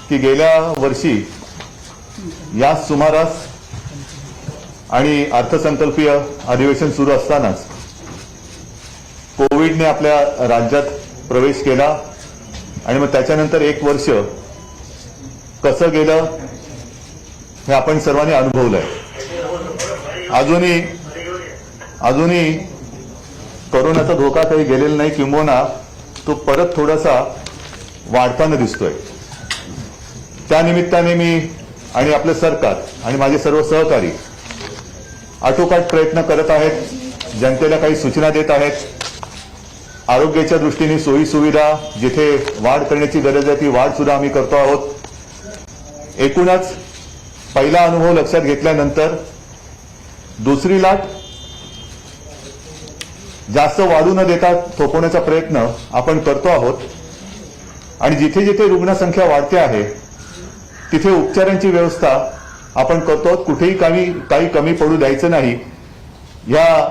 की गेल्या वर्षी या सुमारास आणि अर्थसंकल्पीय अधिवेशन सुरू असतानाच कोविडने आपल्या राज्यात प्रवेश केला आणि मग त्याच्यानंतर एक वर्ष कसं गेलं हे आपण सर्वांनी अनुभवलंय। अजूनही कोरोनाचा धोका काही गेलेला नाही, किंबहुना तो परत थोडासा वाढताना दिसतोय। त्या निमित्ताने मी आणि आपले सरकार आणि माझे सर्व सहकारी आटोकाट प्रयत्न करत आहेत, जनतेला काही सूचना देत आहेत। आरोग्याच्या दृष्टीने सोयी सुविधा जिथे वाढ करण्याची गरज आहे ती वाढ सुद्धा आम्ही करतो आहोत। एकूणच पहिला अनुभव लक्षात घेतल्यानंतर दुसरी लाट जास्त वाढू न देता थोपवण्याचा प्रयत्न आपण करतो आहोत आणि जिथे जिथे रुग्णसंख्या वाढते आहे तिथे उपचारांची व्यवस्था आपण करतो आहोत। कुठेही काही कमी पडू द्यायचं नाही, या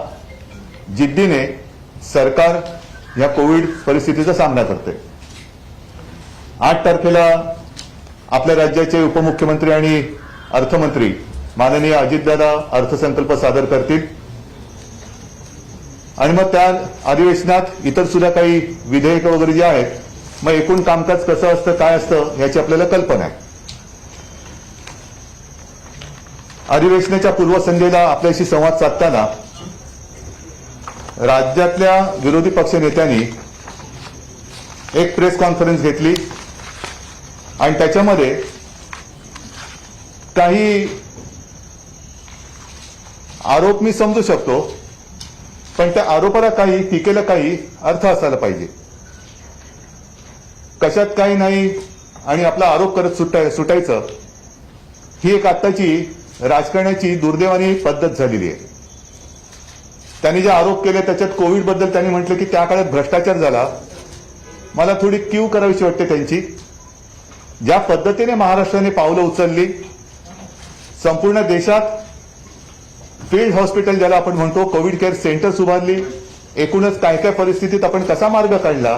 जिद्दीने सरकार या कोविड परिस्थितीचा सामना करते। 8 तारखेला आपल्या राज्याचे उपमुख्यमंत्री आणि अर्थमंत्री माननीय अजितदादा अर्थसंकल्प सादर करतील आणि मग त्या अधिवेशनात इतर सुद्धा काही विधेयकं वगैरे जे आहेत, मग एकूण कामकाज कसं असतं काय असतं याची आपल्याला कल्पना आहे। अधिवेशनाच्या पूर्वसंध्येला आपल्याशी संवाद साधताना राज्यातल्या विरोधी पक्ष नेत्यांनी एक प्रेस कॉन्फरन्स घेतली आणि त्याच्यामध्ये काही आरोप मी समजू शकतो, पण त्या आरोपाला काही, टीकेला काही अर्थ असायला पाहिजे। कशात काही नाही आणि आपला आरोप करत सुटायचं ही एक आत्ताची राजकारणाची दुर्दैवानी पद्धत झालेली आहे। त्यांनी जे आरोप केले त्याच्यात कोविड बद्दल त्यांनी म्हटलं की त्या काळात भ्रष्टाचार झाला। मला थोडी कीव करावीशी वाटते त्यांची। ज्या पद्धतीने महाराष्ट्राने पावलं उचलली, संपूर्ण देशात फील्ड हॉस्पिटल ज्याला आपण म्हणतो, कोविड केअर सेंटर्स उभारली, एकूणच काय काय परिस्थितीत आपण कसा मार्ग काढला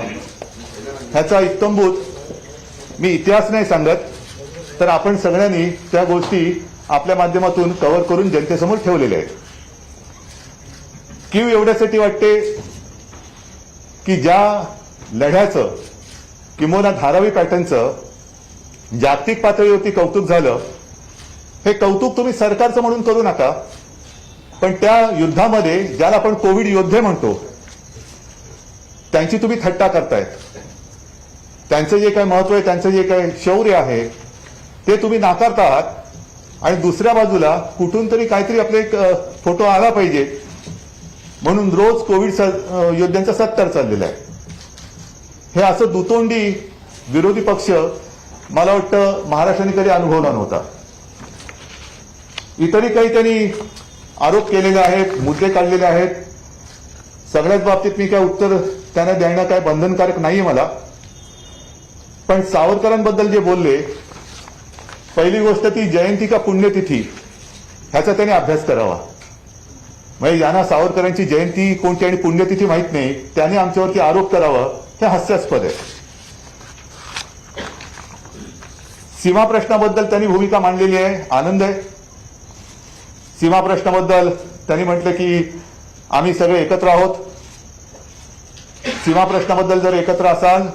ह्याचा इत्तंभूत मी इतिहास नाही सांगत, तर आपण सगळ्यांनी त्या गोष्टी आपल्या माध्यमातून कव्हर करून जनतेसमोर ठेवलेल्या आहेत। कीव एवढ्यासाठी वाटते की ज्या लढ्याचं किंबहुना धारावी पॅटर्नचं जागतिक पातळीवरती कौतुक झालं, हे कौतुक तुम्ही सरकारचं म्हणून करू नका, पण त्या युद्धामध्ये ज्याला आपण कोविड योद्धे म्हणतो त्यांची तुम्ही थट्टा करतायत। त्यांचं जे काही महत्व आहे, त्यांचं जे काही शौर्य आहे ते तुम्ही नाकारता आहात आणि दुसऱ्या बाजूला कुठून तरी काहीतरी आपले एक फोटो आला पाहिजे म्हणून रोज कोविड योद्ध्यांचा सत्कार चाललेला आहे। हे असं दुतोंडी विरोधी पक्ष मला वाटतं महाराष्ट्राने कधी अनुभवला नव्हता। इतरही काही त्यांनी आरोप केलेले आहेत, मुद्दे काढलेले आहेत। सगळ्याच बाबतीत मी काय उत्तर त्यांना देणं काय बंधनकारक नाहीये मला, पण सावरकरांबद्दल जे बोलले, पहिली गोष्ट ती जयंती का पुण्यतिथी ह्याचा त्यांनी अभ्यास करावा। म्हणजे ज्यांना सावरकरांची जयंती कोणती आणि पुण्यतिथी माहित नाही त्यांनी आमच्यावरती आरोप करावा, हे हास्यास्पद आहे। सीमा प्रश्नाबद्दल त्यांनी भूमिका मांडलेली आहे, आनंद आहे। सीमा प्रश्नाबद्दल त्यांनी म्हटलं की आम्ही सगळे एकत्र आहोत। सीमा प्रश्नाबद्दल जर एकत्र असाल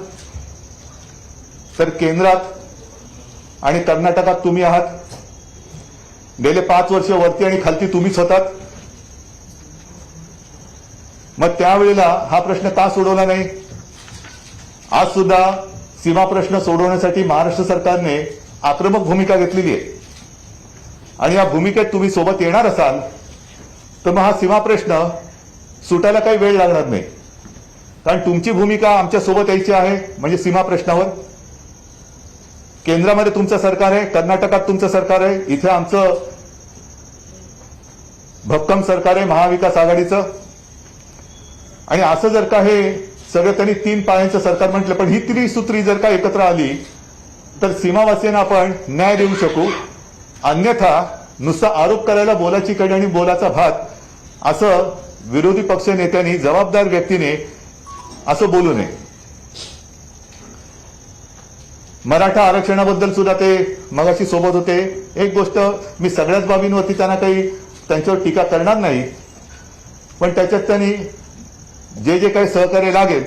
तर केंद्रात आणि कर्नाटकात तुम्ही आहात, गेले 5 वर्ष वरती आणि खालती तुम्हीच होतात। मग त्यावेळेला हा प्रश्न का सोडवला नाही? आज सुद्धा सीमा प्रश्न सोडवण्यासाठी महाराष्ट्र सरकारने आक्रमक भूमिका घेतलेली आहे आणि या भूमिकेत तुम्ही सोबत येणार असाल तर मग हा सीमा प्रश्न सुटायला काही वेळ लागणार नाही, कारण तुमची भूमिका आमच्या सोबत यायची आहे। म्हणजे सीमा प्रश्नावर केंद्रामध्ये तुमचं सरकार आहे, कर्नाटकात तुमचं सरकार आहे, इथे आमचं भक्कम सरकार आहे महाविकास आघाडीचं। आणि असं जर का हे सगळं त्यांनी 3 पायांचं सरकार म्हटलं, पण ही त्रिसूत्री जर का एकत्र आली तर सीमावासियांना आपण न्याय देऊ शकू। अन्यथा नुसता आरोप करायला बोलाची कडी आणि बोलाचा भात असं विरोधी पक्ष नेत्यांनी, जबाबदार व्यक्तीने असं बोलू नये। मराठा आरक्षणाबद्दल सुद्धा ते मगाशी सोबत होते. एक गोष्ट, मी सगळ्याच बाबींवरती त्यांना काही त्यांच्यावर टीका करणार नाही, पण त्याच्यात त्यांनी जे जे काही सहकार्य लागेल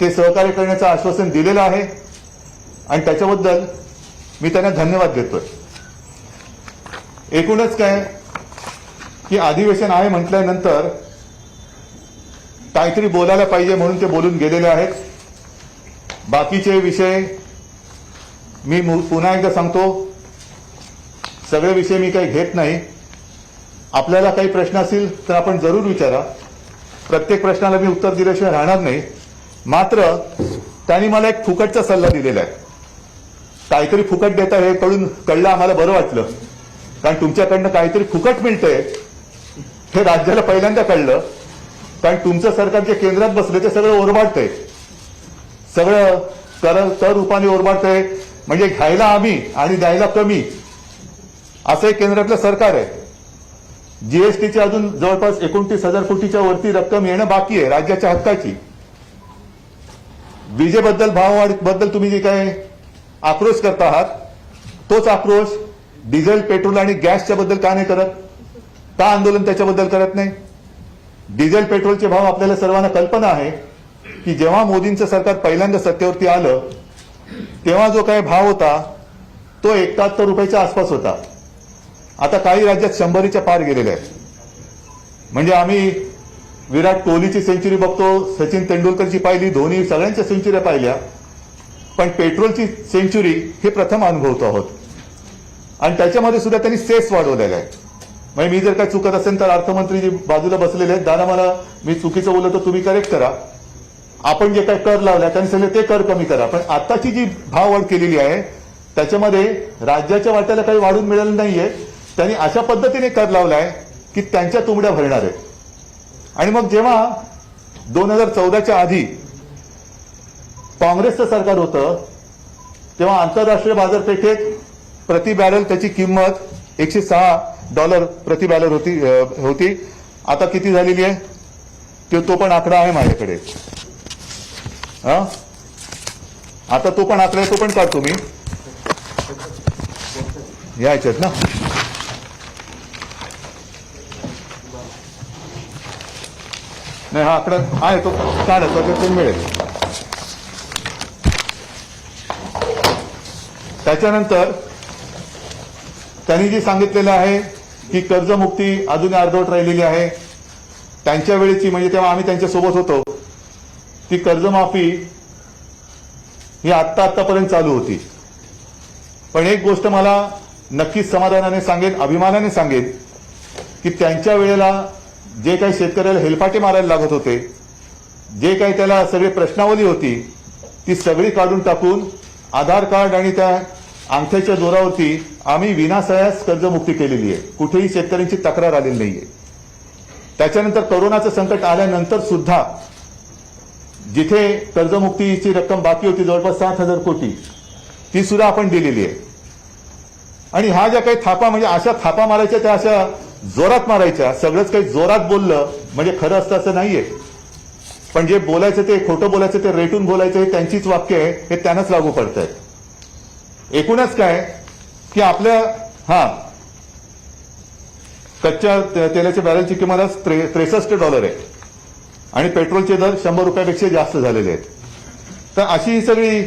ते सहकार्य करण्याचं आश्वासन दिलेलं आहे आणि त्याच्याबद्दल मी त्यांना धन्यवाद देतोय. एकूणच काय की अधिवेशन आहे म्हटल्यानंतर काहीतरी बोलायला पाहिजे म्हणून ते बोलून गेलेले आहेत. बाकीचे विषय मी पुन्हा एकदा सांगतो, सगळे विषय मी काही घेत नाही. आपल्याला काही प्रश्न असतील तर आपण जरूर विचारा. प्रत्येक प्रश्नाला मी उत्तर दिल्याशिवाय राहणार नाही. मात्र त्यांनी मला एक फुकटचा सल्ला दिलेला आहे. काहीतरी फुकट देता हे कळलं आम्हाला बरं वाटलं, कारण तुमच्याकडनं काहीतरी फुकट मिळतंय हे राज्याला पहिल्यांदा कळलं. कारण तुमचं सरकार जे केंद्रात बसले ते सगळं ओरबाडतंय, सगळं कर रूपाने ओरबाडतंय. म्हणजे घ्यायला आम्ही आणि द्यायला कमी असं एक केंद्रातलं सरकार आहे. जीएसटीची अजून जवळपास 29,000 कोटीच्या वरती रक्कम येणं बाकी आहे राज्याच्या हक्काची. विजेबद्दल भाववाढीबद्दल तुम्ही जे काय आक्रोश करता आहात तोच आक्रोश डिझेल, पेट्रोल आणि गॅसच्या बद्दल का नाही करत? का आंदोलन त्याच्याबद्दल करत नाही? डिझेल पेट्रोलचे भाव आपल्याला सर्वांना कल्पना आहे की जेव्हा मोदींचं सरकार पहिल्यांदा सत्तेवरती आलं तेव्हा जो काही भाव होता तो 71 रुपयाच्या आसपास होता. आता काही राज्यात 100च्या पार गेलेले आहे. म्हणजे आम्ही विराट कोहलीची सेंचुरी बघतो, सचिन तेंडुलकरची पाहिली, धोनी, सगळ्यांच्या सेंचुऱ्या पाहिल्या, पण पेट्रोलची सेंचुरी हे प्रथम अनुभवतो आहोत. आणि त्याच्यामध्ये सुद्धा त्यांनी सेस वाढवलेला आहे. म्हणजे मी जर काही चुकत असेल तर अर्थमंत्री जी बाजूला बसलेले आहेत, दादा मला मी चुकीचं बोललो तर तुम्ही करेक्ट करा. आपण जे काही कर लावलाय त्यांनी सांगितलं ते कर कमी करा, पण आताची जी भाववाढ केलेली आहे त्याच्यामध्ये राज्याच्या वाट्याला काही वाढून मिळालं नाहीये. त्यांनी अशा पद्धतीने कर लावलाय की त्यांच्या तुंबड्या भरणार आहेत. आणि मग जेव्हा 2014च्या आधी काँग्रेसचं सरकार होतं तेव्हा आंतरराष्ट्रीय बाजारपेठेत प्रति बॅरल त्याची किंमत $106 प्रति बॅरल होती. आता किती झालेली आहे तो पण आकडा आहे माझ्याकडे. आता तो पण आकडा आहे, तो पण काढतो मी यायच्यात ना. नाही हा आकडा आहे तो काढत तो मिळेल. त्याच्यानंतर त्यांनी जी सांगितलेलं आहे की कर्जमुक्ती अजून अर्धवट राहिलेली आहे. त्यांच्या वेळेची म्हणजे तेव्हा आम्ही त्यांच्यासोबत होतो ती कर्जमाफी ही आतापर्यंत चालू होती. पण एक गोष्ट मला नक्कीच समाधानाने सांगेन, अभिमानाने सांगेन की त्यांच्या वेळेला जे काही शेतकऱ्याला हेलपाटे मारायला लागत होते, जे काही त्याला सगळी प्रश्नावली होती ती सगळी काढून टाकून आधार कार्ड आणि त्या अंगठ्याच्या जोरावरती आम्ही विनासायास कर्जमुक्ती केलेली आहे. कुठेही शेतकऱ्यांची तक्रार आलेली नाहीये. त्याच्यानंतर कोरोनाचं संकट आल्यानंतर सुद्धा जिथे कर्जमुक्तीची रक्कम बाकी होती जवळपास 7,000 कोटी ती सुद्धा आपण दिलेली आहे. आणि ह्या ज्या काही थापा म्हणजे अशा थापा मारायच्या त्या अशा जोरात मारायच्या. सगळंच काही जोरात बोललं म्हणजे खरं असतं असं नाहीये, पण जे बोलायचं ते खोटं बोलायचं ते रेटून बोलायचं हे त्यांचीच वाक्य आहे, हे त्यांनाच लागू पडत आहे. एकूणच काय की आपल्या कच्च्या तेलाच्या बॅरलची किंमत आज $63 आहे आणि पेट्रोलचे दर 100 रुपयापेक्षा जास्त झालेले आहेत. तर अशी ही सगळी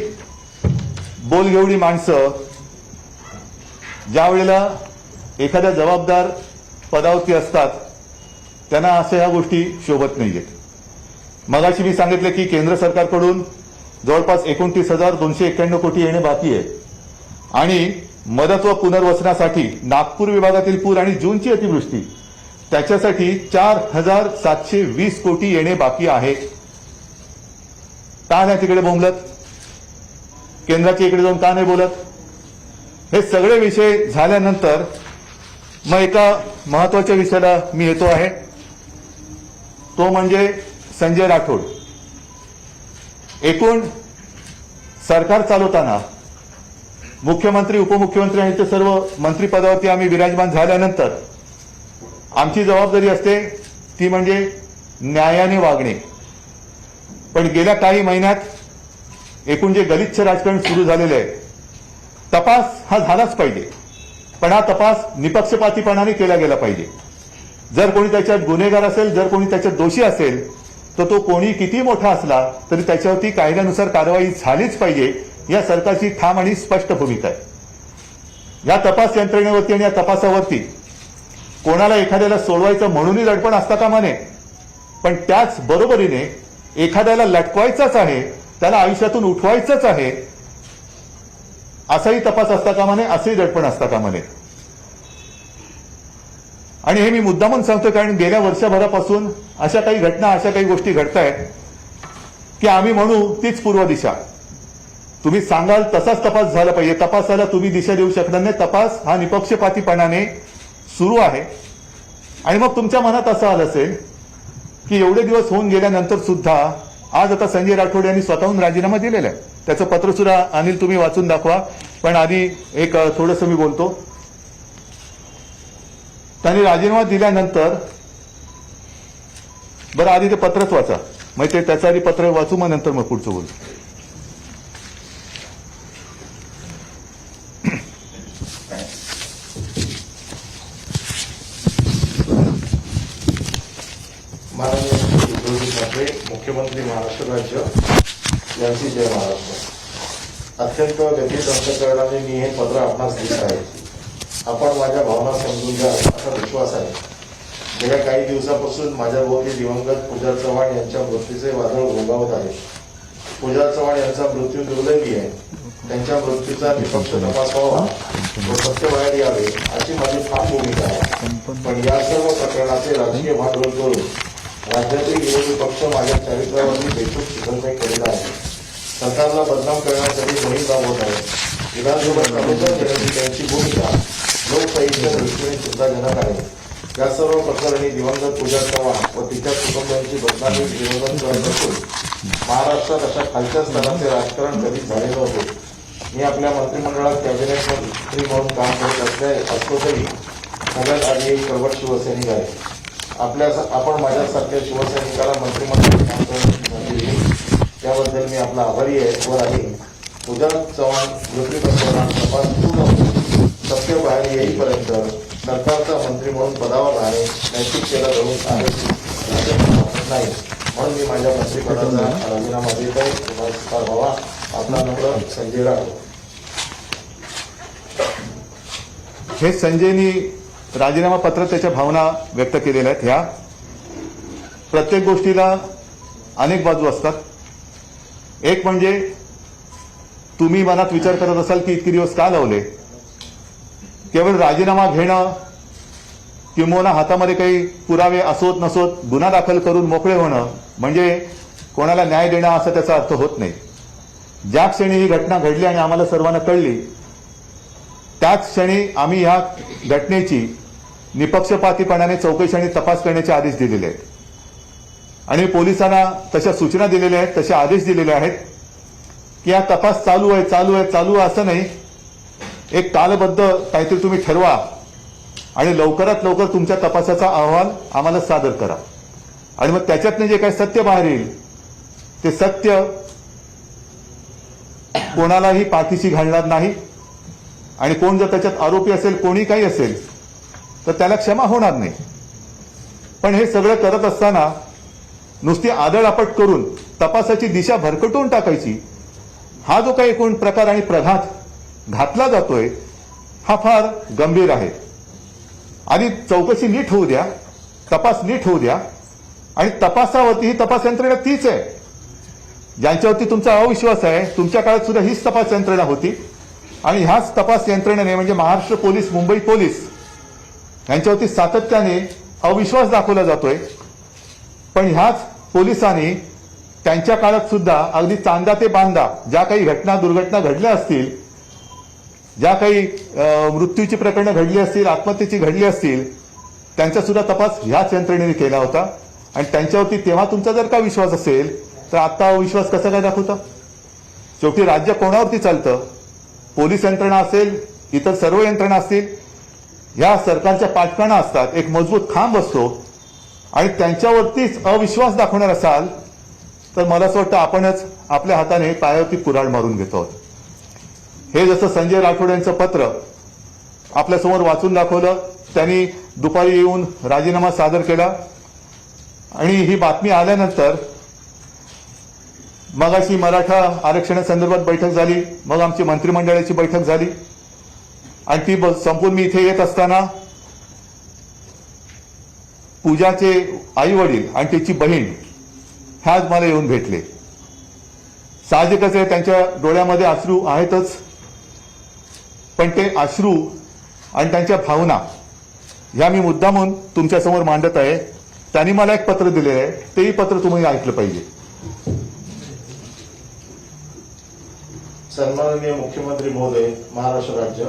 बोलघेवडी माणसं ज्या वेळेला एखाद्या जबाबदार पदावरती असतात त्यांना अशा ह्या गोष्टी शोभत नाहीयेत. मगाशी मी सांगितलं की केंद्र सरकारकडून जवळपास 29,291 कोटी येणे बाकी आहे आणि मदत व पुनर्वसनासाठी नागपूर विभागातील पूर आणि जूनची अतिवृष्टी त्याच्यासाठी 4,720 कोटी येणे बाकी आहे. का नाही तिकडे बोंबलत? केंद्राच्या इकडे जाऊन का नाही बोलत? हे सगळे विषय झाल्यानंतर मग एका महत्वाच्या विषयाला मी येतो आहे, तो म्हणजे संजय राठोड. एकूण सरकार चालवताना मुख्यमंत्री, उपमुख्यमंत्री आणि ते सर्व मंत्रिपदावरती आम्ही विराजमान झाल्यानंतर आमची जबाबदारी असते ती म्हणजे न्यायाने वागणे. पण गेल्या काही महिन्यात एकूण जे गलिच्छ राजकारण सुरू झालेले आहे तपास हा झालाच पाहिजे, पण हा तपास निपक्षपातीपणाने केला गेला पाहिजे. जर कोणी त्याच्यात गुन्हेगार असेल, जर कोणी त्याच्यात दोषी असेल, तर तो कोणी किती मोठा असला तरी त्याच्यावरती कायद्यानुसार कारवाई झालीच पाहिजे. या सरकारची ठाम आणि स्पष्ट भूमिका आहे. या तपास यंत्रणेवरती आणि या तपासावरती कोणाला एखाद्याला सोडवायचं म्हणूनही दडपण असता कामा नये, पण त्याच बरोबरीने एखाद्याला लटकवायचंच आहे, त्याला आयुष्यातून उठवायचंच आहे, असाही तपास असता कामा नये, असंही दडपण असता कामा नये. आणि हे मी मुद्दामून सांगतो कारण गेल्या वर्षभरापासून अशा काही घटना, अशा काही गोष्टी घडतायत की आम्ही म्हणू तीच पूर्व दिशा. तुम्ही सांगाल तसाच तपास झाला पाहिजे. तपासाला तुम्ही दिशा देऊ शकणार नाही. तपास हा निपक्षपातीपणाने सुरू आहे. आणि मग तुमच्या मनात असं आलं असेल की एवढे दिवस होऊन गेल्यानंतर सुद्धा आज आता संजय राठोड यांनी स्वतःहून राजीनामा दिलेला आहे. त्याचं पत्र सुद्धा अनिल तुम्ही वाचून दाखवा. पण आधी एक थोडंसं मी बोलतो. त्यांनी राजीनामा दिल्यानंतर बरं आधी ते पत्रच वाचा, मग ते त्याचं आधी पत्र वाचू, मग नंतर मग पुढचं बोलू. माननीय उद्धवजी ठाकरे मुख्यमंत्री महाराष्ट्र राज्य यांची जय महाराष्ट्र. अत्यंत गंभीर अंतकरणाने मी हे पत्र आपणास लिहित आहे. आपण माझ्या भावना समजून घ्या असा विश्वास आहे. गेल्या काही दिवसापासून माझ्या भोवती दिवंगत पूजा चव्हाण यांच्या मृत्यूचे वादळ घोंगावत आहे. पूजा चव्हाण यांचा मृत्यू दुर्दैवी आहे. त्यांच्या मृत्यूचा निपक्ष तपास व्हावा व सत्य बाहेर यावे अशी माझी ठाम भूमिका आहे. पण या सर्व प्रकरणाचे राजकीय भांडवल करून राज्यातील विरोधी पक्ष माझ्या चारित्र्यावरती बेछूट चिखलफेक करीत आहे. सरकारला बदनाम करण्यासाठी मोहीम राबवत आहे. विधानसभा चालवता देण्याची त्यांची भूमिका लोकशाहीच्या दृष्टीने चिंताजनक आहे. या सर्व प्रकरणी दिवंगत पूजा चव्हाण व तिच्या कुटुंबियांची बदनामी विरोधात करत असून महाराष्ट्रात अशा खालच्या स्तराचे राजकारण कधीच झाले नव्हते. मी आपल्या मंत्रिमंडळात कॅबिनेट मंत्री म्हणून काम करत असतो तरी सगळ्यात आधी एक कडवट शिवसैनिक आहे. आपण माझ्यासारख्या शिवसैनिकाला मंत्रिमंडळात काम करण्याची संधी दिली त्याबद्दल मी आपला आभारी आहे व राहील. पूजा चव्हाण मृत्यू प्रकरणात तपास पूर्ण होऊन सत्य बाहेर येईपर्यंत सरकारचा मंत्री म्हणून पदावर राहणे नैतिकतेला धरून नाही, म्हणून मी माझ्या मंत्रिपदाचा राजीनामा देत आहे. तुम्हाला स्वीकार व्हावा. आपला नम्र संजय राठोड. हे संजयनी राजीनामा पत्रात त्याच्या भावना व्यक्त केलेल्या आहेत. ह्या प्रत्येक गोष्टीला अनेक बाजू असतात. एक म्हणजे तुम्ही मनात विचार करत असाल की इतके दिवस का लावले. केवळ राजीनामा घेणं किंवा हातामध्ये काही पुरावे असोत नसोत गुन्हा दाखल करून मोकळे होणं म्हणजे कोणाला न्याय देणं असा त्याचा अर्थ होत नाही. ज्या क्षणी ही घटना घडली आणि आम्हाला सर्वांना कळली त्याच क्षणी आम्ही ह्या घटनेची निपक्षपातीपणाने चौकशी आणि तपास करण्याचे आदेश दिलेले आहेत. आणि पोलिसांना तशा सूचना दिलेल्या आहेत, तसे आदेश दिलेले आहेत की हा तपास चालू आहे असं नाही. एक कालबद्ध काहीतरी तुम्ही ठरवा आणि लवकरात लवकर तुमच्या तपासाचा अहवाल आम्हाला सादर करा. आणि मग त्याच्यातनं जे काही सत्य बाहेर येईल ते सत्य कोणालाही पाठीशी घालणार नाही. आणि कोण जर त्याच्यात आरोपी असेल, कोणी काही असेल तर त्याला क्षमा होणार नाही. पण हे सगळं करत असताना नुसती आदळआपट करून तपासाची दिशा भरकटवून टाकायची, हा जो काही एकूण प्रकार आणि प्रघात घातला जातोय हा फार गंभीर आहे. आधी चौकशी नीट होऊ द्या, तपास नीट होऊ द्या. आणि तपासावरती ही तपास यंत्रणा तीच आहे ज्यांच्यावरती तुमचा अविश्वास आहे. तुमच्या काळात सुद्धा हीच तपास यंत्रणा होती आणि ह्याच तपास यंत्रणेने म्हणजे महाराष्ट्र पोलीस, मुंबई पोलीस यांच्यावरती सातत्याने अविश्वास दाखवला जातोय. पण ह्याच पोलिसांनी त्यांच्या काळात सुद्धा अगदी चांदा ते बांदा ज्या काही घटना दुर्घटना घडल्या असतील, ज्या काही मृत्यूची प्रकरणं घडली असतील, आत्महत्येची घडली असतील, त्यांचा सुद्धा तपास ह्याच यंत्रणेने केला होता. आणि त्यांच्यावरती तेव्हा तुमचा जर का विश्वास असेल तर आता अविश्वास कसा काय दाखवता. शेवटी राज्य कोणावरती चालतं? पोलीस यंत्रणा असेल, इतर सर्व यंत्रणा असतील, ह्या सरकारच्या पाठकाणा असतात, एक मजबूत खांब असतो. आणि त्यांच्यावरतीच अविश्वास दाखवणार असाल तर मला असं वाटतं आपणच आपल्या हाताने पायावरती कुऱ्हाड मारून घेतो आहोत. हे जसं संजय राठोड यांचं पत्र आपल्यासमोर वाचून दाखवलं, त्यांनी दुपारी येऊन राजीनामा सादर केला आणि ही बातमी आल्यानंतर मग अशी मराठा आरक्षणासंदर्भात बैठक झाली, मग आमची मंत्रिमंडळाची बैठक झाली आणि ती संपून मी इथे येत असताना पूजाचे आई वडील आणि तिची बहीण ह्याच मला येऊन भेटले. साहजिकच आहे, त्यांच्या डोळ्यामध्ये अश्रू आहेतच, पण ते अश्रू आणि त्यांच्या भावना ह्या मी मुद्दामून तुमच्यासमोर मांडत आहे. त्यांनी मला एक पत्र दिलेलं आहे, तेही पत्र तुम्ही ऐकलं पाहिजे. सन्माननीय मुख्यमंत्री महोदय, महाराष्ट्र राज्य,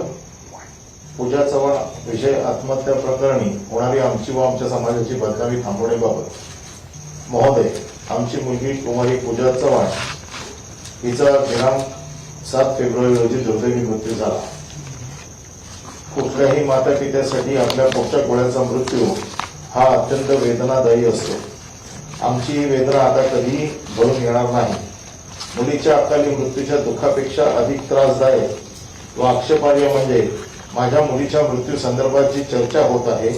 पूजा चव्हाण विषय आत्महत्या प्रकरणी होणारी आमची व आमच्या समाजाची बदनामी थांबवण्याबाबत महोदय, आमची मुलगी कुमारी पूजा चव्हाण हिचा दिनांक 7 फेब्रुवारी रोजी दुर्दैवी मृत्यू झाला. कुठल्याही माता पित्यासाठी आपल्या पोटच्या गोळ्याचा मृत्यू हा अत्यंत वेदनादायी असतो. आमची ही वेदना आता कधीही भरून येणार नाही. मुलीच्या अकाली मृत्यूच्या दुःखापेक्षा अधिक त्रासदायक व आक्षेपार्ह म्हणजे माझ्या मुलीच्या मृत्यू संदर्भात जी चर्चा होत आहे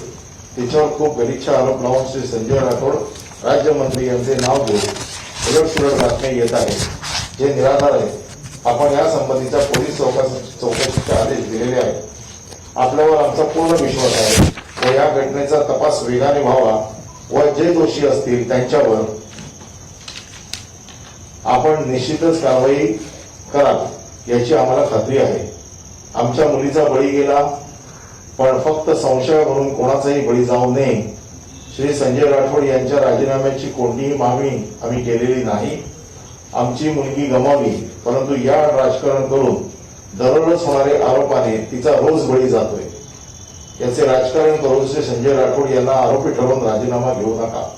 तिच्यावर खूप गलिच्छ आरोप लावून श्री संजय राठोड राज्यमंत्री यांचे नाव घेऊन उलटसुलट बातम्या येत आहेत, जे निराधार आहेत. आपण या संबंधीचा पोलीस चौकशीचे आदेश दिलेले आहेत. आपल्यावर आमचा पूर्ण विश्वास आहे व या घटनेचा तपास वेगाने व्हावा व जे दोषी असतील त्यांच्यावर आपण निश्चितच कारवाई कराल याची आम्हाला खात्री आहे. आमच्या मुलीचा बळी गेला, पण फक्त संशयावरून कोणाचाही बळी जाऊ नये. श्री संजय राठोड यांच्या राजीनाम्याची कोणतीही मागणी आम्ही केलेली नाही. आमची मुलगी गमावली, परंतु या राजकारण करून दररोज होणारे आरोपाने तिचा रोज बळी जातोय. याचे राजकारण करून श्री संजय राठोड यांना आरोपी ठरवून राजीनामा घेऊ नका.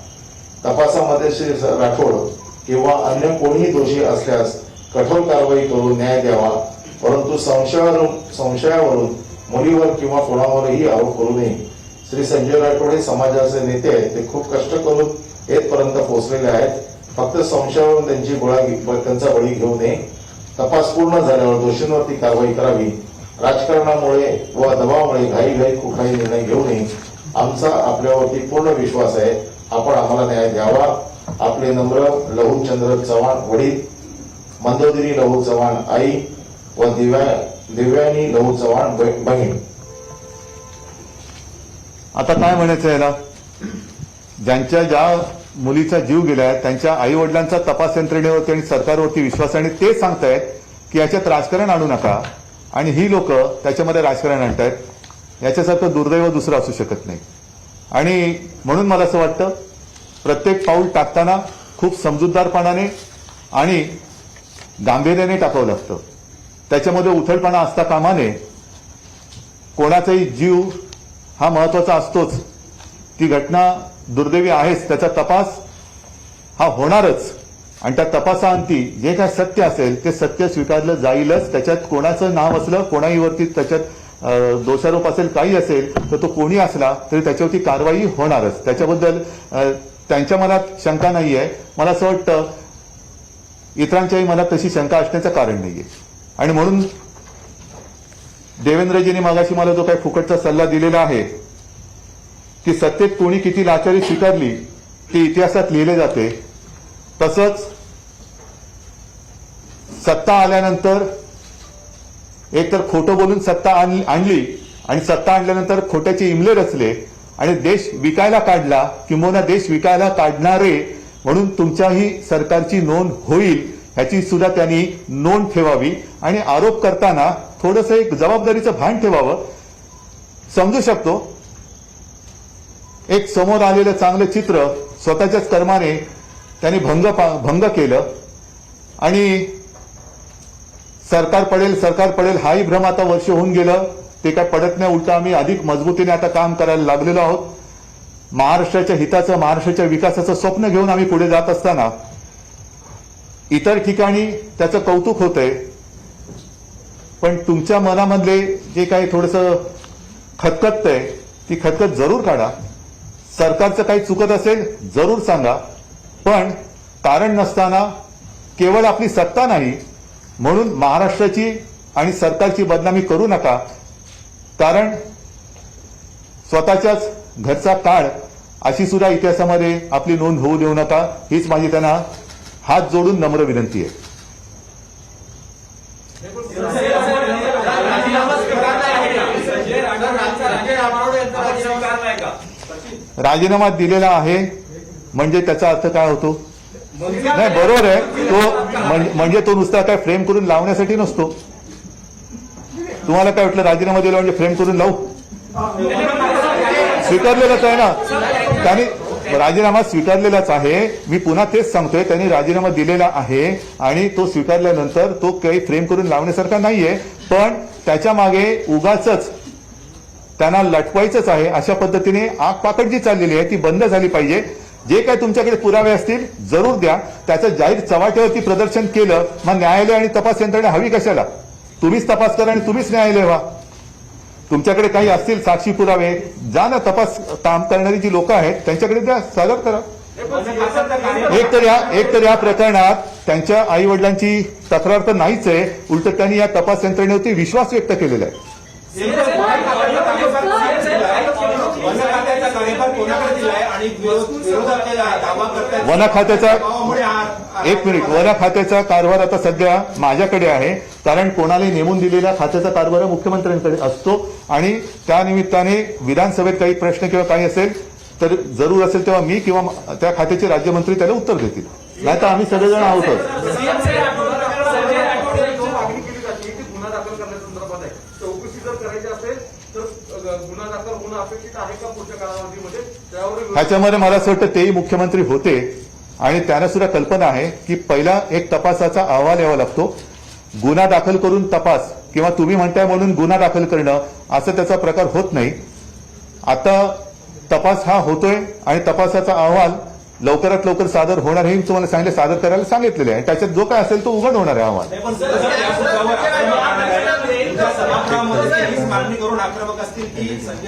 तपासामध्ये श्री राठोड किंवा अन्य कोणीही दोषी असल्यास कठोर कारवाई करून न्याय द्यावा, परंतु संशयावरून मुलीवर किंवा कोणावरही आरोप करू नये. श्री संजय राठोड हे समाजाचे नेते आहेत. ते खूप कष्ट करून येथपर्यंत पोहोचलेले आहेत. फक्त संशयावरून त्यांचा बळी घेऊ नये. तपास पूर्ण झाल्यावर दोषींवरती कारवाई करावी. राजकारणामुळे व दबावामुळे घाईघाई कुठलाही निर्णय घेऊ नये. आमचा आपल्यावरती पूर्ण विश्वास आहे. आपण आम्हाला न्याय द्यावा. आपले नम्र लहूचंद्र चव्हाण वडील, मंदोदरी लहू चव्हाण आई व दिव्यानी लहू चव्हाण बहीण. आता काय म्हणायचं याला, ज्या मुलीचा जीव गेलाय त्यांच्या आई वडिलांचा तपास यंत्रणेवरती आणि सरकारवरती विश्वास, आणि ते सांगतायत की याच्यात राजकारण आणू नका, आणि ही लोक त्याच्यामध्ये राजकारण आणतायत. याच्यासारखं दुर्दैव दुसरं असू शकत नाही. आणि म्हणून मला असं वाटतं प्रत्येक पाऊल टाकताना खूप समजूतदारपणाने आणि गांभीर्याने टाकावं लागतं. त्याच्यामध्ये उथळपणा असता कामा नये. कोणाचाही जीव हा महत्वाचा असतोच. ती घटना दुर्दैवी आहेच, त्याचा तपास हा होणारच, आणि त्या तपासाअंती जे काय सत्य असेल ते सत्य स्वीकारलं जाईलच. त्याच्यात कोणाचं नाव असलं, कोणाहीवरती त्याच्यात दोषारोप असेल, काही असेल, तर तो कोणी असला तरी त्याच्यावरती कारवाई होणारच. त्याच्याबद्दल त्यांच्या मनात शंका नाहीये. मला असं वाटतं इतरांच्याही मनात तशी शंका असण्याचं कारण नाहीये. आणि म्हणून देवेंद्रजींनी मागाशी मला जो काही फुकटचा सल्ला दिलेला आहे की सत्तेत कोणी किती लाचारी स्वीकारली ती इतिहासात लिहिले जाते, तसंच सत्ता आल्यानंतर एकतर खोटं बोलून सत्ता आणली आणि सत्ता आणल्यानंतर खोट्याचे इमले रचले आणि देश विकायला काढला, किंबहुना देश विकायला काढणारे म्हणून तुमच्याही सरकारची नोंद होईल ह्याची सुद्धा त्यांनी नोंद ठेवावी. आणि आरोप करताना थोडंसं एक जबाबदारीचं भान ठेवावं. समजू शकतो एक समोर आलेलं चांगलं चित्र स्वतःच्याच कर्माने त्यांनी भंग केलं आणि सरकार पडेल हाही भ्रम आता वर्ष होऊन गेलं. ते काय पडत नाही, उलट आम्ही अधिक मजबूतीने आता काम करायला लागलेलो आहोत. महाराष्ट्राच्या हिताचं, महाराष्ट्राच्या विकासाचं स्वप्न घेऊन आम्ही पुढे जात असताना इतर ठिकाणी त्याचं कौतुक होतंय, पण तुमच्या मनामधले जे काही थोडंसं खतखततंय ती खतखत जरूर काढा. सरकारचं काही चुकत असेल जरूर सांगा, पण कारण नसताना केवळ आपली सत्ता नाही म्हणून महाराष्ट्राची आणि सरकारची बदनामी करू नका, कारण स्वतःच्याच घरचा काळ अशी सुद्धा इतिहासामध्ये आपली नोंद होऊ देऊ नका, हीच माझी त्यांना हात जोडून नम्र विनंती आहे. राजीनामा दिलेला आहे म्हणजे त्याचा अर्थ काय होतो? नाही, बरोबर आहे, तो म्हणजे तो नुसता काय फ्रेम करून लावण्यासाठी नसतो. तुम्हाला काय वाटलं राजीनामा दिला म्हणजे फ्रेम करून लावू? स्वीकारलेलाच आहे ना त्यांनी, राजीनामा स्वीकारलेलाच आहे. मी पुन्हा तेच सांगतोय, त्यांनी राजीनामा दिलेला आहे आणि तो स्वीकारल्यानंतर तो काही फ्रेम करून लावण्यासारखा नाहीये, पण त्याच्या मागे उगाचच त्यांना लटवायचंच आहे. अशा पद्धतीने आग पाकट जी चाललेली आहे ती बंद झाली पाहिजे. जे काही तुमच्याकडे पुरावे असतील जरूर द्या. त्याचं जाहीर चव्हाट्यावरती प्रदर्शन केलं, मग न्यायालय आणि तपास यंत्रणा हवी कशाला? तुम्हीच तपास करा आणि तुम्हीच न्यायालय व्हा. तुमच्याकडे काही असतील साक्षी पुरावे, जा ना, तपास काम करणारी जी लोक आहेत त्यांच्याकडे द्या, सादर करा. एक तर या प्रकरणात त्यांच्या आई वडिलांची तक्रार तर नाहीच आहे, उलट त्यांनी या तपास यंत्रणेवरती विश्वास व्यक्त केलेला आहे. वन खात्याचा एक मिनिट, वन खात्याचा कारभार आता सध्या माझ्याकडे आहे, कारण कोणालाही नेमून दिलेल्या खात्याचा कारभार मुख्यमंत्र्यांकडे असतो आणि त्या निमित्ताने विधानसभेत काही प्रश्न किंवा काही असेल तर जरूर असेल तेव्हा मी किंवा त्या खात्याचे राज्यमंत्री त्याला उत्तर देतील, नाही तर आम्ही सगळेजण आहोतच. ह्याच्यामध्ये मला असं वाटतं तेही मुख्यमंत्री होते आणि त्यांना सुद्धा कल्पना आहे की पहिला एक तपासाचा अहवाल यावा लागतो. गुन्हा दाखल करून तपास किंवा तुम्ही म्हणताय म्हणून गुन्हा दाखल करणं असं त्याचा प्रकार होत नाही. आता तपास हा होतोय आणि तपासाचा अहवाल लवकरात लवकर सादर होणार हे तुम्हाला सांगितलं, सादर करायला सांगितलेले आहे. त्याच्यात जो काय असेल तो उघड होणार आहे अहवाल.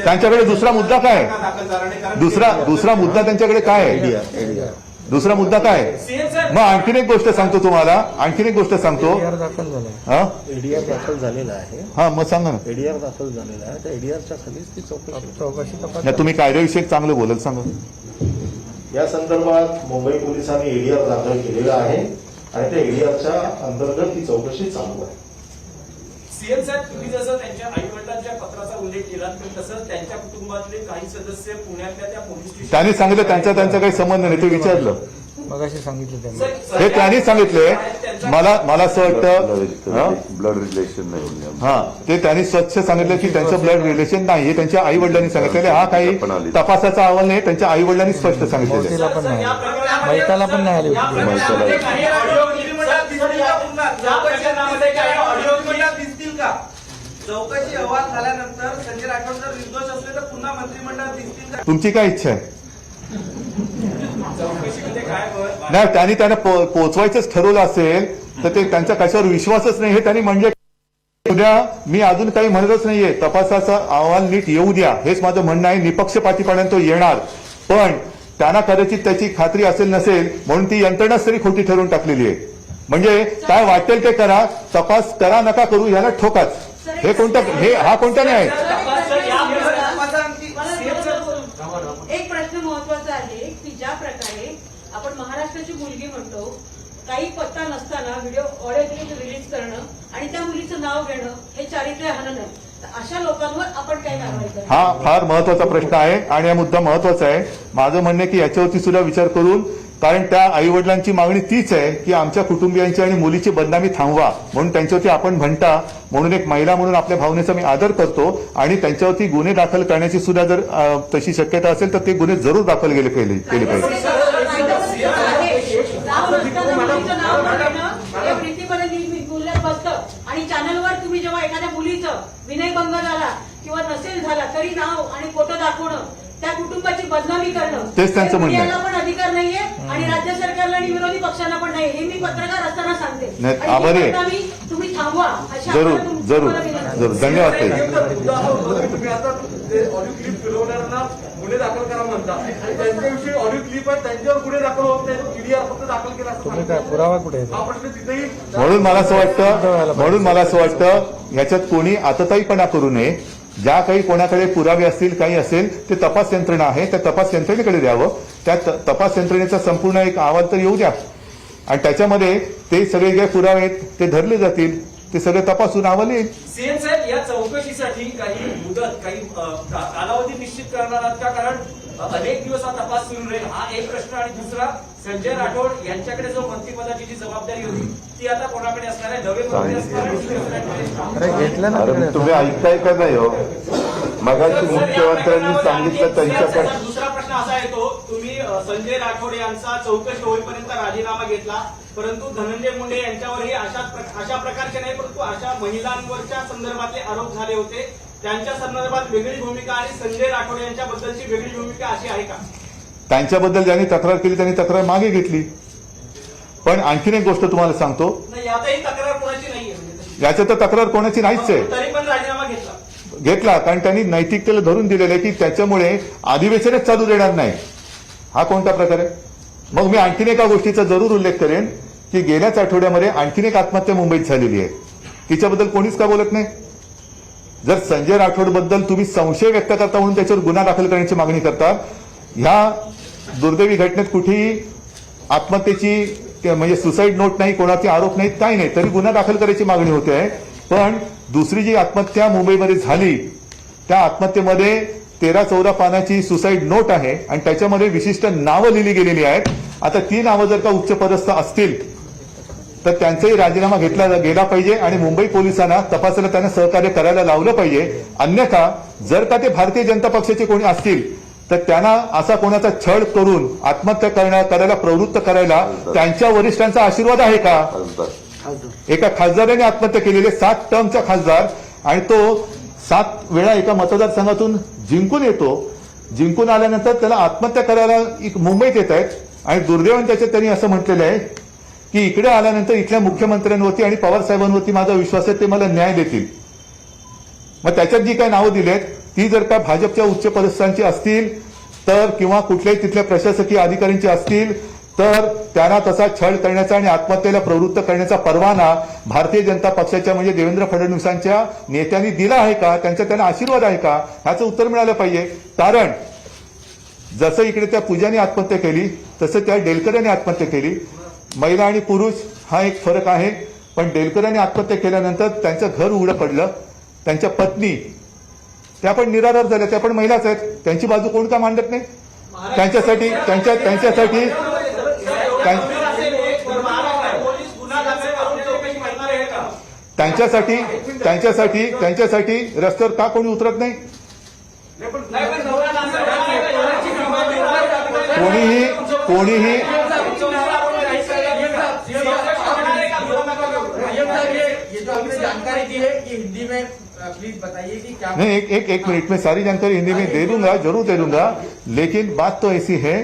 त्यांच्याकडे दुसरा मुद्दा काय आहे? दुसरा मुद्दा त्यांच्याकडे काय आहे? दुसरा मुद्दा काय आहे? मग आणखीन एक गोष्ट सांगतो तुम्हाला, आणखीन एक गोष्ट सांगतो. एडीआर दाखल झालेला आहे. हा, मग सांगा ना. एडीआर दाखल झालेला आहे, त्या एडीआरच्या खालीच ती चौकशी. नाही, तुम्ही कायद्याविषयी चांगलं बोलाल, सांगा. या संदर्भात मुंबई पोलिसांनी एडीआर दाखल केलेला आहे आणि त्या एडीआरच्या अंतर्गत ही चौकशी चालू आहे. सीएम साहेब, तुम्ही जसं त्यांच्या आई वडिलांच्या पत्राचा उल्लेख केला तसं त्यांच्या कुटुंबातले काही सदस्य पुण्यातल्या त्या पोलीस स्टेशन त्यांनी सांगितलं त्यांचा काही संबंध नाही, ते विचारलं. मगाशी सांगितलं त्यांनी. हे त्यांनी सांगितले. मला असं वाटतं ब्लड रिलेशन नाही. हा, ते त्यांनी स्वच्छ सांगितलं की त्यांचं ब्लड रिलेशन नाही, हे त्यांच्या आई वडिलांनी सांगितलेले. हा काही तपासाचा अहवाल नाही, त्यांच्या आई वडिलांनी स्पष्ट सांगितलेलं मोतीला पण नाही, मैताला पण नाही आली चौकशी अहवाल झाल्यानंतर संजय राठोड जर निर्दोष असले तर पुन्हा मंत्रिमंडळात दिसतील का? तुमची काय इच्छा आहे? चौकशीमध्ये काय नाही, त्यांना पोचवायचंच ठरवलं असेल तर ते त्यांचा कशावर विश्वासच नाही हे त्यांनी म्हणजे. उद्या मी अजून काही म्हणतच नाहीये, तपासाचा अहवाल नीट येऊ द्या हेच माझं म्हणणं आहे. निपक्षपातीपणे तो येणार, पण त्यांना कदाचित त्याची खात्री असेल नसेल म्हणून ती यंत्रणाच तरी खोटी ठरवून टाकलेली आहे. म्हणजे काय वाटेल ते करा, तपास करा नका करू याला ठोकाच. हे हा कोणता नाही आहे. एक प्रश्न महत्वाचा आहे की ज्या प्रकारे आपण महाराष्ट्राची मुलगी म्हणतो, काही पत्ता नसताना व्हिडिओ ऑडिओ क्लिप रिलीज करणं आणि त्या मुलीचं नाव घेणं हे चारित्र्य हनन आहे. तर अशा लोकांवर आपण काय कारवाई करतो? हा फार महत्वाचा प्रश्न आहे आणि हा मुद्दा महत्वाचा आहे. माझं म्हणणं आहे की याच्यावरती सुद्धा विचार करून, कारण त्या आई वडिलांची मागणी तीच आहे की आमच्या कुटुंबियांची आणि मुलीची बदनामी थांबवा, म्हणून त्यांच्यावरती आपण म्हणता म्हणून एक महिला म्हणून आपल्या भावनेचा मी आदर करतो आणि त्यांच्यावरती गुन्हे दाखल करण्याची सुद्धा जर तशी शक्यता असेल तर ते गुन्हे जरूर दाखल केले पाहिजे. आणि चॅनलवर तुम्ही जेव्हा एखाद्या मुलीचं विनयभंग झाला किंवा नसेल झाला तरी नाव आणि फोटो दाखवणं, त्या कुटुंबाची बदनामी करणं, तेच त्यांचं म्हणणं आहे. मीडियाला पण अधिकार नाहीये आणि राज्य सरकारला आणि विरोधी पक्षांना पण नाही, हे मी पत्रकार असताना सांगते. नाही, आणि ही आभारी आहे. बदनामी तुम्ही थांबवा अशी जरूर आम्हाला जरूर तुम्हाला विनंती. जरूर धन्यवाद ताई. तुम्ही आता ऑडिओ क्लिप फिरवणाऱ्यांना गुन्हे दाखल करा म्हणतात आणि त्यांच्याविषयी ऑडिओ क्लिप आहे, त्यांच्यावर गुन्हे दाखल होत नाही, ईडीआर फक्त दाखल केला असं तुम्ही काय सांगतात. पुरावा कुठे आहे? हा प्रश्न तिथेही म्हणून मला असं वाटतं ह्याच्यात कोणी आतताईपणा करू नये. ज्या काही कोणाकडे पुरावे असतील काही असेल ते तपास यंत्रणा आहे, त्या तपास यंत्रणेकडे द्यावं. त्या तपास यंत्रणेचा संपूर्ण एक अहवाल तर येऊ द्या आणि त्याच्यामध्ये ते सगळे जे पुरावे आहेत ते धरले जातील, ते सगळे तपासून अहवाल येईल. सीएम साहेब, या चौकशीसाठी काही मुदत, काही कालावधी निश्चित करणार आहात का? कारण अनेक दिवस हा तपास सुरू राहील, हा एक प्रश्न. आणि दुसरा, संजय राठोड यांच्याकडे जो मंत्रिपदाची जी जबाबदारी होती ती आता कोणाकडे असणार आहे? नवे मंत्री असणार आहे, दुसऱ्याकडे? अरे घेतलं ना अरे तिकडे. तुम्ही ऐकताय का नाही हो? मगाशी मुख्यमंत्र्यांनी सांगितलं त्यांच्याकडे. दुसरा प्रश्न असा येतो, तुम्ही संजय राठोड यांचा चौकशी होईपर्यंत राजीनामा घेतला, परंतु धनंजय मुंडे यांच्यावरही अशा प्रकारचे नाही, परंतु अशा महिलांवरच्या संदर्भातले आरोप झाले होते. त्यांच्या संदर्भात वेगळी भूमिका आणि संजय राठोड यांच्याबद्दलची वेगळी भूमिका अशी आहे का? त्यांच्याबद्दल ज्यांनी तक्रार केली त्यांनी तक्रार मागे घेतली. पण आणखीन एक गोष्ट तुम्हाला सांगतो, नाही, यातही तक्रार कोणाची नाहीये म्हणजे याच्यात तर तक्रार कोणाची नाहीच आहे. तरी पण राजीनामा घेतला कारण त्यांनी नैतिकतेला धरून दिलेलं आहे की त्याच्यामुळे अधिवेशनच चालू देणार नाही. हा कोणता प्रकार आहे? मग मी आणखीन एका गोष्टीचा जरूर उल्लेख करेन की गेल्याच आठवड्यामध्ये आणखीन एक आत्महत्या मुंबईत झालेली आहे. तिच्याबद्दल कोणीच का बोलत नाही? जर संजय राठोड बद्दल तुम्ही संशय व्यक्त करता म्हणून त्याच्यावर गुन्हा दाखल करण्याची मागणी करता, ह्या दुर्दैवी घटनेत कुठेही आत्महत्येची म्हणजे सुसाईड नोट नाही, कोणाचे आरोप नाहीत, काही नाही, तरी गुन्हा दाखल करायची मागणी होते आहे. पण दुसरी जी आत्महत्या मुंबईमध्ये झाली त्या आत्महत्येमध्ये 13-14 पानाची सुसाईड नोट आहे आणि त्याच्यामध्ये विशिष्ट नावं लिहिली गेलेली आहेत. आता ती नावं जर का उच्चपदस्थ असतील तर त्यांचाही राजीनामा घेतला गेला पाहिजे आणि मुंबई पोलिसांना तपासाला त्यांना सहकार्य करायला लावलं पाहिजे. अन्यथा जर का ते भारतीय जनता पक्षाचे कोणी असतील तर त्यांना असा कोणाचा छळ करून आत्महत्या करायला प्रवृत्त करायला त्यांच्या वरिष्ठांचा आशीर्वाद आहे का? एका खासदाराने आत्महत्या केलेले 7 टर्मचा खासदार आणि तो 7 वेळा एका मतदारसंघातून जिंकून येतो. जिंकून आल्यानंतर त्याला आत्महत्या करायला मुंबईत येत आहेत आणि दुर्दैवाने त्याच्यात त्यांनी असं म्हटलेलं आहे की इकडे आल्यानंतर इथल्या मुख्यमंत्र्यांवरती आणि पवार साहेबांवरती माझा विश्वास आहे, ते मला न्याय देतील. मग त्याच्यात जी काही नावं दिली आहेत ती जर का भाजपच्या उच्च पदस्थांची असतील तर किंवा कुठल्याही तिथल्या प्रशासकीय अधिकाऱ्यांची असतील तर त्यांना तसा छळ करण्याचा आणि आत्महत्येला प्रवृत्त करण्याचा परवाना भारतीय जनता पक्षाच्या म्हणजे देवेंद्र फडणवीसांच्या नेत्यांनी दिला आहे का? त्यांचा त्यांना आशीर्वाद आहे का? ह्याचं उत्तर मिळालं पाहिजे. कारण जसं इकडे त्या पूजाने आत्महत्या केली तसं त्या डेलकरांनी आत्महत्या केली. महिला आणि पुरुष हा एक फरक आहे, पण डेलकरांनी आत्महत्या केल्यानंतर त्यांचं घर उघडं पडलं. त्यांच्या पत्नी त्या पण निराधार झाल्या, त्या पण महिलाच आहेत. त्यांची बाजू कोण का मांडत नाही? त्यांच्यासाठी रस्त्यावर का कोणी उतरत नाही? कोणीही ये जो आपने जानकारी दी है कि हिंदी में प्लीज बताइए कि क्या नहीं, एक मिनट में सारी जानकारी हिंदी में दे दूंगा, जरूर दे दूंगा. लेकिन बात तो ऐसी है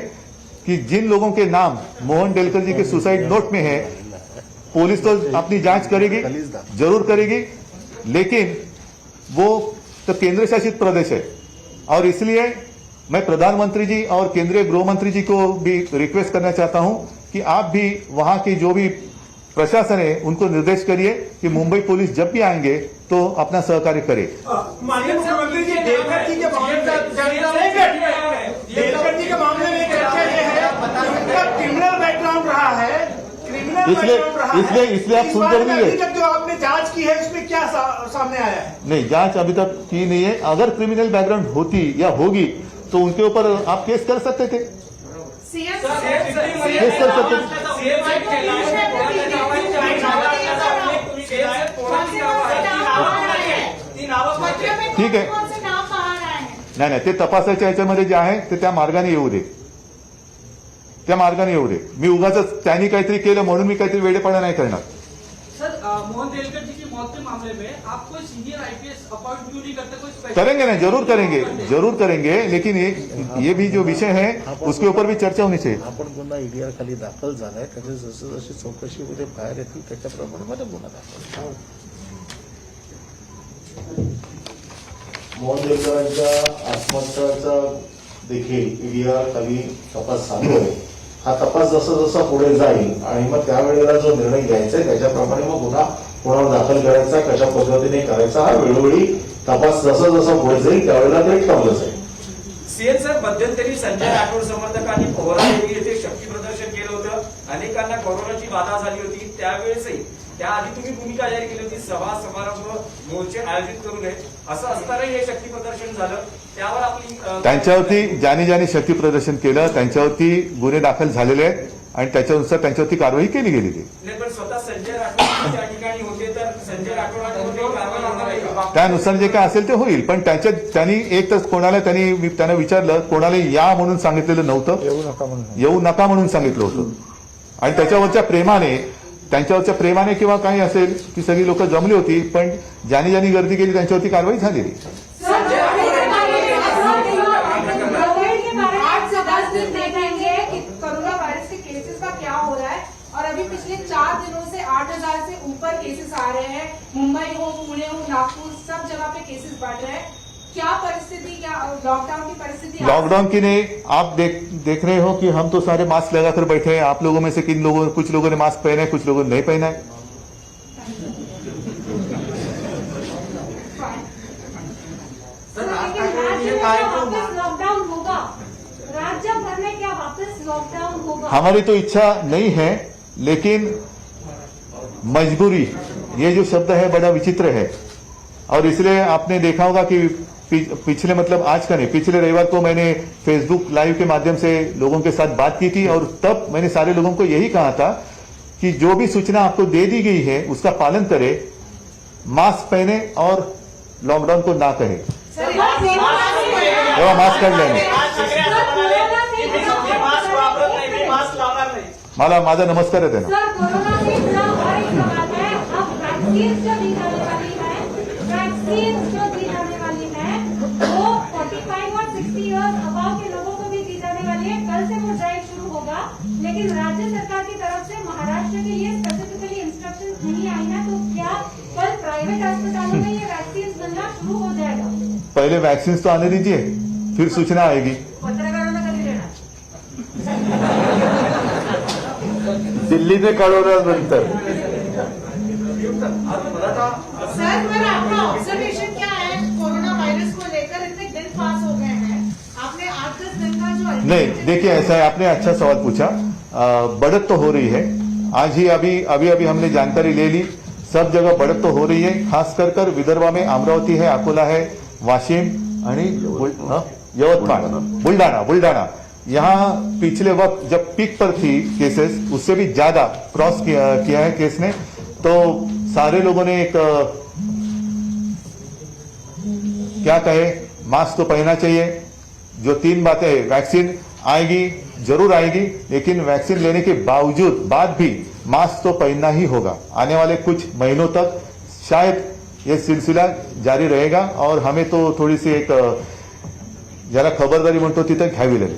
कि जिन लोगों के नाम मोहन डेलकर जी के सुसाइड नोट में है, पुलिस तो अपनी जांच करेगी, जरूर करेगी, लेकिन वो तो केंद्र शासित प्रदेश है और इसलिए मैं प्रधानमंत्री जी और केंद्रीय गृह मंत्री जी को भी रिक्वेस्ट करना चाहता हूं कि आप भी वहां की जो भी प्रशासन है उनको निर्देश करिए कि मुंबई पुलिस जब भी आएंगे तो अपना सहकार्य करे. माननीय मुख्यमंत्री जी, डेलकर जी के मामले में चर्चा ये है उनका क्रिमिनल बैकग्राउंड रहा है, इसलिए आप सुनकर भी है. जब जो आपने जांच की है उसमें क्या सामने आया है? नहीं, जांच अभी तक की नहीं है. अगर क्रिमिनल बैकग्राउंड होती या होगी तो उनके ऊपर आप केस कर सकते थे. केस कर सकते थे. ठीक आहे. नाही, ते तपासाच्या याच्यामध्ये जे आहे ते त्या मार्गाने येऊ दे, त्या मार्गाने येऊ दे. मी उगाच त्यांनी काहीतरी केलं म्हणून मी काहीतरी वेडेपणा नाही करणार. सर, मोहन डेलकर जी की मौत के मामले में आप कोई सीनियर आईपीएस अपॉइंट क्यों नहीं करते? कोई स्पेशल करेंगे ना, जरूर करेंगे, लेकिन ये भी जो विषय है उसके ऊपर भी चर्चा होनी चाहिए. आपण गुन्हा ईडीआर खाली दाखल झालाय, त्याच्या जसं जशी चौकशीमध्ये बाहेर येतील त्याच्याप्रमाणे मध्ये गुन्हा दाखल. मोहन डेलकरांच्या आत्महत्याचा देखील ईडीआर खाली तपास चालू आहे. हा तपास जसा पुढे जाईल आणि मग त्यावेळेला जो निर्णय घ्यायचा आहे त्याच्याप्रमाणे मग गुन्हा कोणावर दाखल करायचा, कशा पद्धतीने करायचा, हा वेळोवेळी तपास जसा पुढे जाईल त्यावेळेला ते ठरलं जाईल. सीएम साहेब, मध्यंतरी संजय राठोड समर्थकांनी पोहरा येथे शक्ती प्रदर्शन केलं होतं. अनेकांना कोरोनाची बाधा झाली होती. त्यावेळेसही त्याआधी तुम्ही भूमिका जाहीर केली होती, सभा समारंभ मोर्चे आयोजित करू नये. असं असतानाही हे शक्ती प्रदर्शन झालं. त्यावर आपली त्यांच्यावरती ज्यांनी शक्ती प्रदर्शन केलं त्यांच्यावरती गुन्हे दाखल झालेले आहेत आणि त्याच्यानुसार त्यांच्यावरती कारवाई केली गेलेली आहे. नाही, पण स्वतः संजय राठोड त्या ठिकाणी होते, तर संजय राठोडांवर कारवाई होणार आहे का? त्यानुसार जे काय असेल ते होईल. पण त्यांनी एक तर त्यांना विचारलं, कोणाला या म्हणून सांगितलेलं नव्हतं, येऊ नका म्हणून सांगितलं होतं. आणि त्यांच्यावरच्या प्रेमाने किंवा काही असेल ती सगळी लोक जमली होती. पण ज्यांनी गर्दी केली त्यांच्यावरती कारवाई झालेली. कोरोना वायरस के केसेस का क्या हो रहा है और अभी पिछले 4 दिनों से 8,000 से ऊपर केसेस आ रहे हैं. मुंबई हो, पुणे हो, नागपुर, सब जगह पे केसेस बढ़ रहे हैं. क्या परिस्थिति, क्या लॉकडाउन की परिस्थिति? लॉकडाउन की नहीं, आप देख रहे हो कि हम तो सारे मास्क लगाकर बैठे हैं. आप लोगों में से कुछ लोगों ने मास्क पहना है, कुछ लोगों ने नहीं पहना है. लॉकडाउन होगा, राज्य भर में क्या वापस लॉकडाउन होगा? हमारी तो इच्छा नहीं है, लेकिन मजबूरी, ये जो शब्द है बड़ा विचित्र है. और इसलिए आपने देखा होगा कि पिछले आज का नहीं, पिछले रविवार को मैंने फेसबुक लाइव के माध्यम से लोगों के साथ बात की थी. और तब मैंने सारे लोगों को यही कहा था कि जो भी सूचना आपको दे दी गई है उसका पालन करें, मास्क पहने और लॉकडाउन को ना कहें. मास्क काढ लेणे. मला माझा नमस्कार आहे त्यांना. सर, कोरोना से जुड़ा और एक सवाल है. अब वैक्सीन जो दी जाने वाली है, वो 45 और 60 इयर्स अबाव के लोगों को भी दी जाने वाली है. कल से वो ड्राइव शुरू होगा, लेकिन राज्य सरकार की तरफ से महाराष्ट्र के लिए स्पेसिफिकली इंस्ट्रक्शंस नहीं आई है. तो क्या कल प्राइवेट अस्पतालों में ये वैक्सीन मिलना शुरू हो जाएगा? पहले वैक्सीन तो आने दीजिए, फिर सूचना आएगी. पत्रकारांना कधी देणार? दिल्लीने कळवल्यानंतर. सर, मेरा आपका ऑब्जर्वेशन क्या है कोरोना वायरस को लेकर? इतने दिन पास हो गए हैं, आपने 8-10 दिन का जो नहीं, देखिए ऐसा है, आपने अच्छा सवाल पूछा. बढ़त तो हो रही है. आज ही अभी हमने जानकारी ले ली. सब जगह बढ़त तो हो रही है. खास कर विदर्भ में अमरावती है, अकोला है, वाशिम आणि यवतमाळ, बुलढाणा. यहाँ पिछले वक्त जब पीक पर थी केसेस, उससे भी ज्यादा क्रॉस किया है केस ने. तो सारे लोगों ने एक क्या कहे, मास्क तो पहनना चाहिए. जो 3 बातें हैं, वैक्सीन आएगी, जरूर आएगी, लेकिन वैक्सीन लेने के बाद भी मास्क तो पहनना ही होगा. आने वाले कुछ महीनों तक शायद ये सिलसिला जारी रहेगा और हमें तो थोड़ी सी एक ज्याला खबरदारी म्हणतो तिथं घ्यावी लागेल.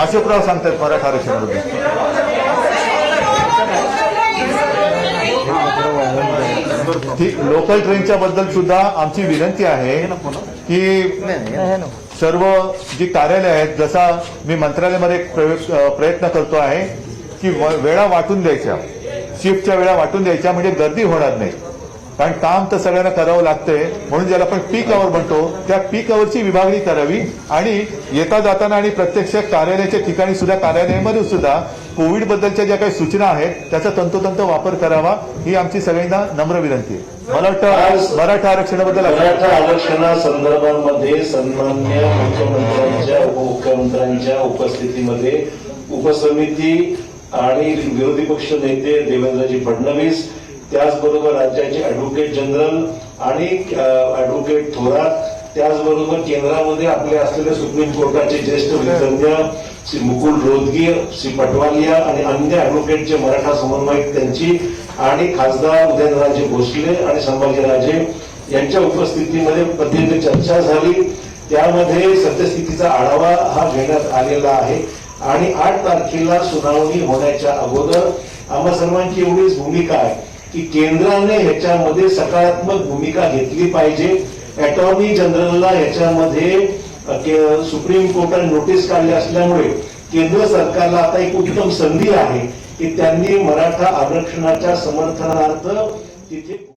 अशोकराव सांगतात मराठा आरक्षणाबद्दल. ठीक, लोकल ट्रेनच्या बद्दल सुद्धा आमची विनंती आहे की सर्व जी कार्यालय आहेत, जसा मी मंत्रालयामध्ये प्रयत्न करतो आहे की वेळा वाटून द्यायच्या, शिफ्टच्या वेळा वाटून द्यायच्या, म्हणजे गर्दी होणार नाही. कारण काम तर सगळ्यांना करावं लागतंय, म्हणून ज्याला आपण पीक आवर म्हणतो त्या पीक आवरची विभागणी करावी. आणि येता जाताना आणि प्रत्यक्ष कार्यालयाच्या ठिकाणी सुद्धा, कार्यालयामध्ये सुद्धा कोविड बद्दलच्या ज्या काही सूचना आहेत त्याचा तंतोतंत वापर करावा, ही आमची सगळ्यांना नम्र विनंती आहे. मला वाटतं मराठा आरक्षणाबद्दल, मराठा आरक्षणासंदर्भामध्ये सन्माननीय मुख्यमंत्र्यांच्या, उपमुख्यमंत्र्यांच्या उपस्थितीमध्ये उपसमिती आणि विरोधी पक्ष नेते देवेंद्रजी फडणवीस, त्याचबरोबर राज्याचे अॅडव्होकेट जनरल आणि अॅडव्होकेट थोरात त्याचबरोबर केंद्रामध्ये आपले असलेले सुप्रीम कोर्टाचे ज्येष्ठ विधिज्ञ श्री मुकुल रोहतगी, श्री पटवालिया आणि अन्य ऍडव्होकेटचे मराठा समन्वयक त्यांची आणि खासदार उदयनराजे भोसले आणि संभाजीराजे यांच्या उपस्थितीमध्ये प्रत्येक चर्चा झाली. त्यामध्ये सद्यस्थितीचा आढावा हा घेण्यात आलेला आहे आणि 8 तारखेला सुनावणी होण्याच्या अगोदर आम्हा सर्वांची एवढीच भूमिका आहे की केंद्राने ह्याच्यामध्ये सकारात्मक भूमिका घेतली पाहिजे. अटॉर्नी जनरलला ह्याच्यामध्ये सुप्रीम कोर्टाने नोटीस काढली असल्यामुळे केंद्र सरकारला आता एक उत्तम संधी आहे की त्यांनी मराठा आरक्षणाच्या समर्थनार्थ तिथे